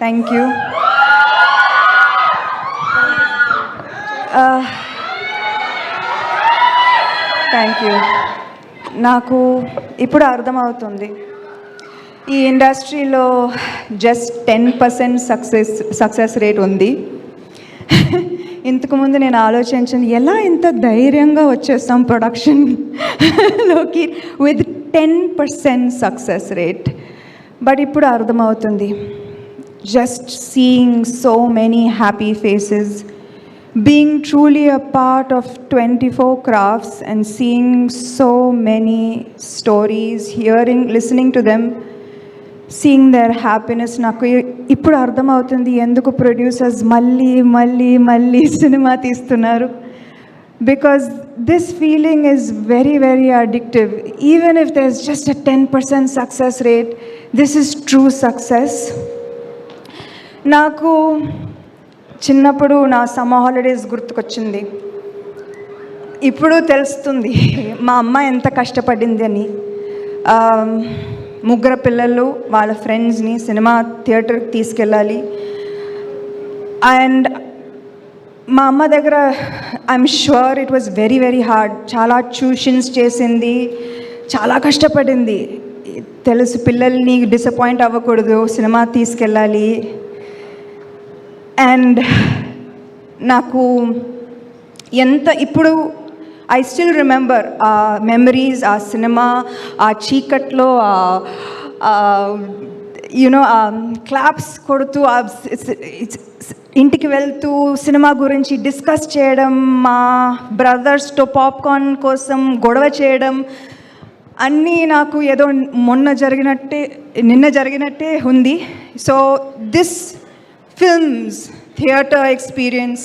Thank you. Thank you. నాకు ఇప్పుడు అర్థమవుతుంది, ఈ ఇండస్ట్రీలో జస్ట్ 10% సక్సెస్ రేట్ ఉంది. ఇంతకుముందు నేను ఆలోచించింది, ఎలా ఇంత ధైర్యంగా వచ్చేస్తాం ప్రొడక్షన్లోకి విత్ 10% సక్సెస్ రేట్. బట్ ఇప్పుడు అర్థమవుతుంది, just seeing so many happy faces, being truly a part of 24 crafts and seeing so many stories, listening to them, seeing their happiness. నాకు ఇప్పుడు అర్థమవుతుంది ఎందుకు ప్రొడ్యూసర్స్ మళ్ళీ మళ్ళీ మళ్ళీ సినిమా తీస్తున్నారు. Because this feeling is very very addictive. Even if there is just a 10% success rate, this is true success. నాకు చిన్నప్పుడు నా సమ్మర్ హాలిడేస్ గుర్తుకొచ్చింది. ఇప్పుడు తెలుస్తుంది మా అమ్మ ఎంత కష్టపడింది అని. ముగ్గురు పిల్లలు వాళ్ళ ఫ్రెండ్స్ని సినిమా థియేటర్కి తీసుకెళ్ళాలి. అండ్ మా అమ్మ దగ్గర I'm sure it was very very hard. చాలా ట్యూషన్స్ చేసింది, చాలా కష్టపడింది. తెలుసు పిల్లల్ని డిసప్పాయింట్ అవ్వకూడదు, సినిమా తీసుకెళ్ళాలి. అండ్ నాకు ఎంత ఇప్పుడు ఐ స్టిల్ రిమెంబర్ ఆ మెమరీస్, ఆ సినిమా, ఆ చీకట్లో యూనో క్లాప్స్ కొడుతూ ఇంటికి వెళ్తూ సినిమా గురించి డిస్కస్ చేయడం, మా బ్రదర్స్తో పాప్కార్న్ కోసం గొడవ చేయడం, అన్నీ నాకు ఏదో నిన్న జరిగినట్టే ఉంది. So this films, theatre experience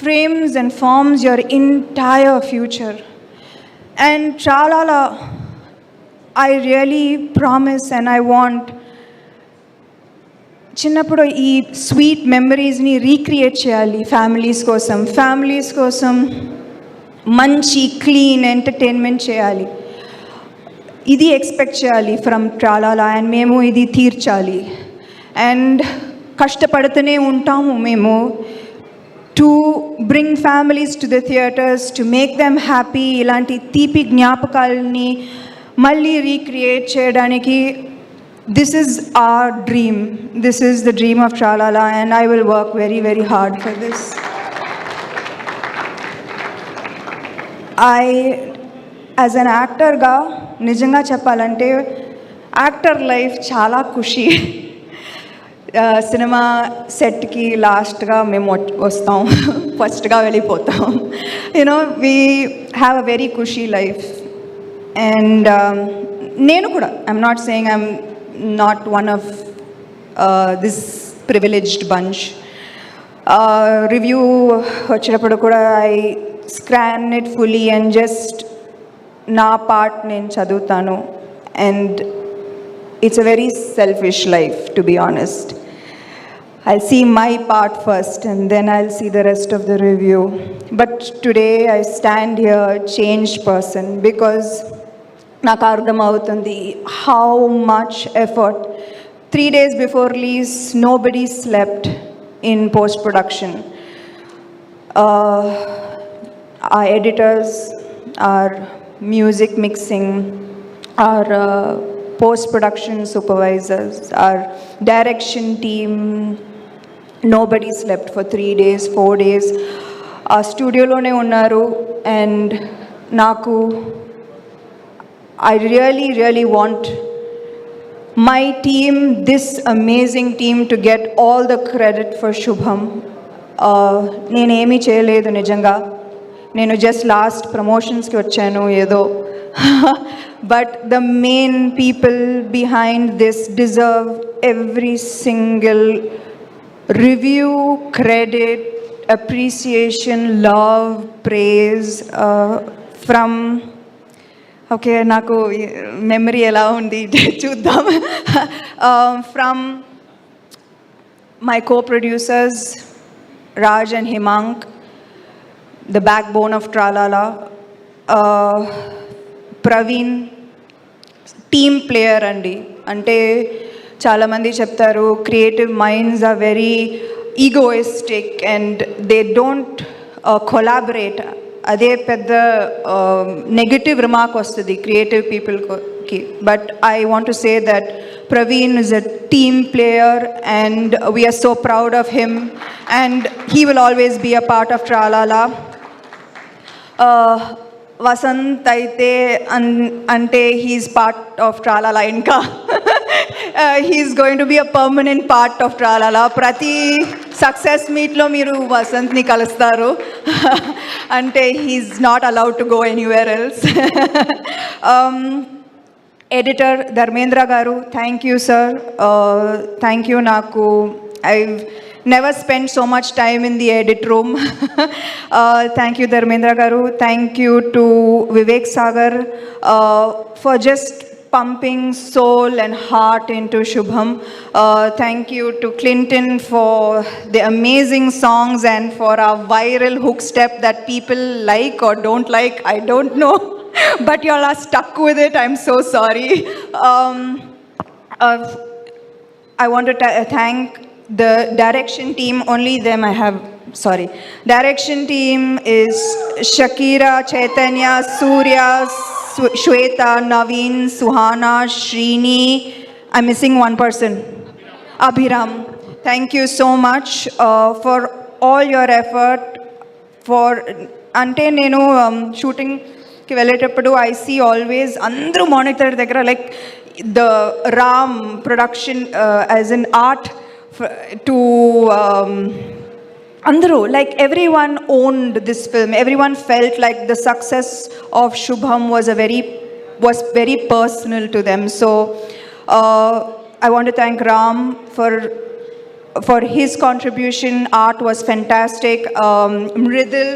frames and forms your entire future. And chalala, I really promise and I want చిన్నప్పుడు ఈ స్వీట్ మెమరీస్ని రీక్రియేట్ చేయాలి. ఫ్యామిలీస్ కోసం మంచి క్లీన్ ఎంటర్టైన్మెంట్ చేయాలి. ఇది ఎక్స్పెక్ట్ చేయాలి ఫ్రమ్ ట్రాలాలా. అండ్ మేము ఇది తీర్చాలి. అండ్ కష్టపడుతూనే ఉంటాము మేము to bring families to the theatres, to make them happy. ఇలాంటి తీపి జ్ఞాపకాలని మళ్ళీ రీక్రియేట్ చేయడానికి this is our dream. This is the dream of Tralala and I will work very very hard for this. As an యాక్టర్గా నిజంగా చెప్పాలంటే actor life చాలా ఖుషి. Cinema సెట్కి లాస్ట్గా మేము వస్తాం, ఫస్ట్గా వెళ్ళిపోతాం. You know we have a ఖుషీ లైఫ్. అండ్ నేను కూడా I'm not saying I'm not one of this privileged bunch. Review వచ్చేటప్పుడు కూడా I scan it fully and just నా పార్ట్ నేను చదువుతాను. And it's a very selfish life, to be honest. I'll see my part first and then I'll see the rest of the review. But today I stand here a changed person because నాకు అర్థమవుతుంది how much effort. 3 days before release nobody slept in post production. Our editors, our music mixing, our post-production supervisors, our direction team, nobody slept for 3 days, 4 days. ఆ స్టూడియోలోనే ఉన్నారు. And నాకు I really want my team, this amazing team, to get all the credit for Shubham. నేనేమీ చేయలేదు నిజంగా. నేను just last ప్రమోషన్స్కి వచ్చాను ఏదో. But the main people behind this deserve every single review, credit, appreciation, love, praise from okay naku memory ela undi chuddam from my co-producers Raj and Himank, the backbone of Tralala, Praveen, team player అండి. అంటే చాలామంది చెప్తారు creative minds are very egoistic and they don't collaborate. అదే పెద్ద negative remark వస్తుంది creative పీపుల్కి. But I want to say that Praveen is a team player and we are so proud of him and he will always be a part of Tralala. Vasant aite ante he's part of Tralala inka. He's going to be a permanent part of Tralala. Prati success meet lo meeru Vasant ni kalustaru. Ante he's not allowed to go anywhere else. Editor Dharmendra garu, thank you sir. Thank you naku. I've never spent so much time in the edit room. Thank you Dharmendra garu. Thank you to Vivek Sagar for just pumping soul and heart into Shubham. Thank you to Clinton for the amazing songs and for our viral hook step that people like or don't like, I don't know. But you all are stuck with it. I'm so sorry. I want to thank the direction team. Only them I have. Sorry. Direction team is Shakira, Chaitanya, Surya, Shweta, Naveen, Suhana, Srini. I'm missing one person. Abhiram. Thank you so much for all your effort. For ante nenu shooting కి వెళ్ళేటప్పుడు I see always అందరూ monitor దగ్గర like the Ram production as an art to అందరూ like everyone owned this film. Everyone felt like the success of Shubham was very personal to them. So I want to thank Ram for his contribution. Art was fantastic. Mridil,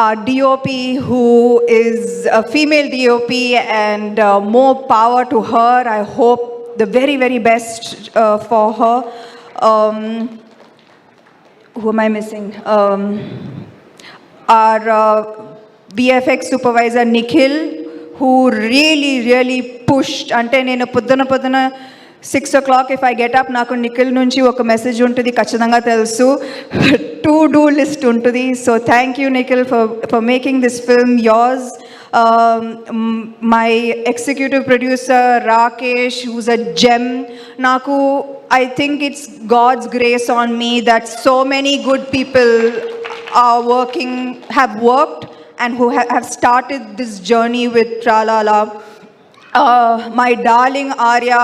our DOP, who is a female DOP, and more power to her. I hope the very, very best for her. Who am I missing? Our VFX supervisor, Nikhil, who really pushed. Ante nenu poddana 6 o'clock if I get up, నాకు నిఖిల్ నుంచి ఒక message ఉంటుంది ఖచ్చితంగా తెలుసు. To do list ఉంటుంది. So thank you Nikhil for making this film yours. My executive producer Rakesh, who's a gem. నాకు I think it's God's grace on me that so many good people have worked and who have started this journey with Tralala. My darling Arya,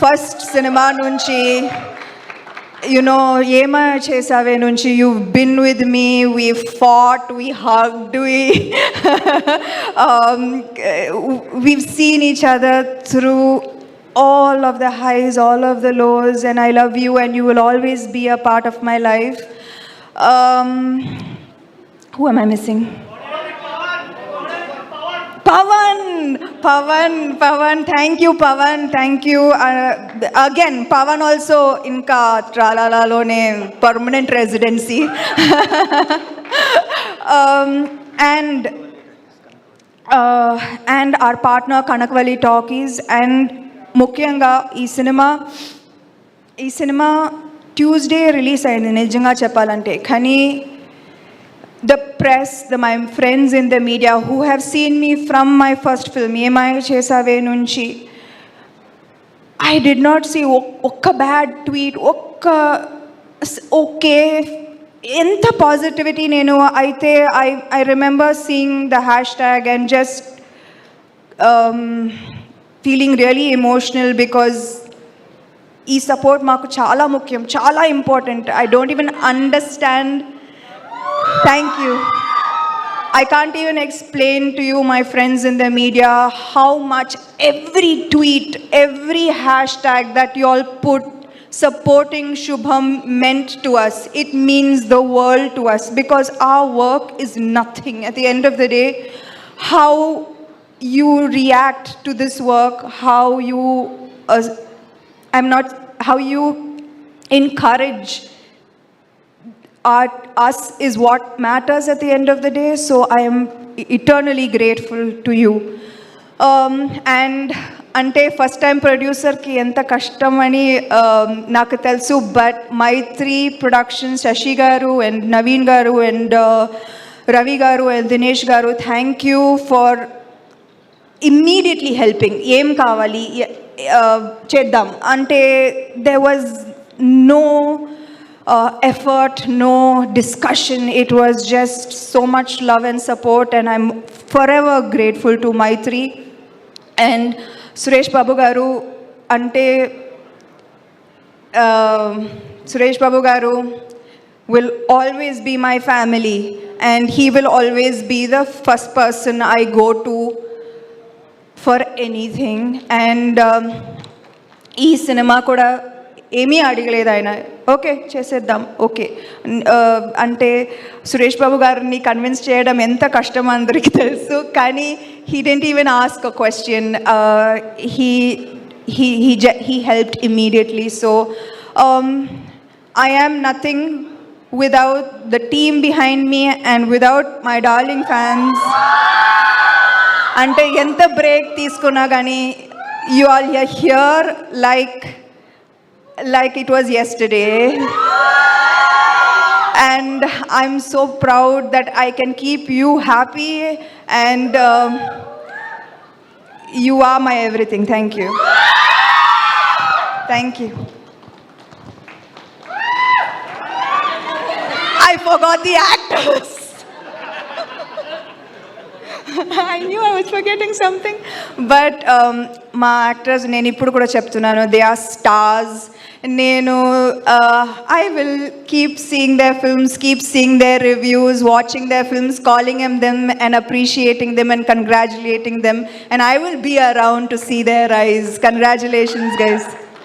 first cinema నుంచి ఏమా చేసావే నుంచి you've been with me, we fought, we hugged, we've seen each other through all of the highs, all of the lows, and I love you and you will always be a part of my life. Who am I missing? Pawan, thank you Pawan, thank you. Again, Pawan also inka Tralala lone permanent residency. And our partner Kanakvali Talkies, and ముఖ్యంగా ఈ cinema Tuesday release అయింది నిజంగా చెప్పాలంటే. కానీ the press, my friends in the media who have seen me from my first film, Yemai Chesave nunchi, I did not see okka bad tweet, okka okay, enta positivity nenu aithe. I remember seeing the hashtag and just feeling really emotional because ee support maaku chala mukyam, chala important. I don't even understand. Thank you. I can't even explain to you, my friends in the media, how much every tweet, every hashtag that you all put supporting Shubham meant to us. It means the world to us because our work is nothing. At the end of the day, how you react to this work, how you encourage us is what matters at the end of the day. So I am eternally grateful to you. And అంటే first time ప్రొడ్యూసర్కి ఎంత కష్టం అని నాకు తెలుసు. But Mythri productions, Shashi గారు and Naveen గారు and Ravi గారు అండ్ దినేష్ గారు, thank you for immediately helping. ఏం కావాలి చేద్దాం అంటే there was no effort, no discussion. It was just so much love and support, and I'm forever grateful to Maitri. And Suresh Babu garu ante Suresh Babu garu will always be my family, and he will always be the first person I go to for anything. And ఈ cinema కూడా ఏమీ అడగలేదు ఆయన, okay చేసేద్దాం okay అంటే సురేష్ బాబు గారిని convince చేయడం ఎంత కష్టం అందరికీ తెలుసు. కానీ he didn't even ask a question, he helped immediately. So I am nothing without the team behind me and without my darling fans. అంటే ఎంత బ్రేక్ తీసుకున్నా కానీ you all are here like it was yesterday, and I'm so proud that I can keep you happy, and you are my everything. Thank you. Thank you. I forgot the actors. I knew I was forgetting something. But మా actors నేను ఇప్పుడు కూడా చెప్తున్నాను, they are stars. నేను I will keep seeing their films, keep seeing their reviews, watching their films, calling them and appreciating them and congratulating them, and I will be around to see their eyes. Congratulations guys.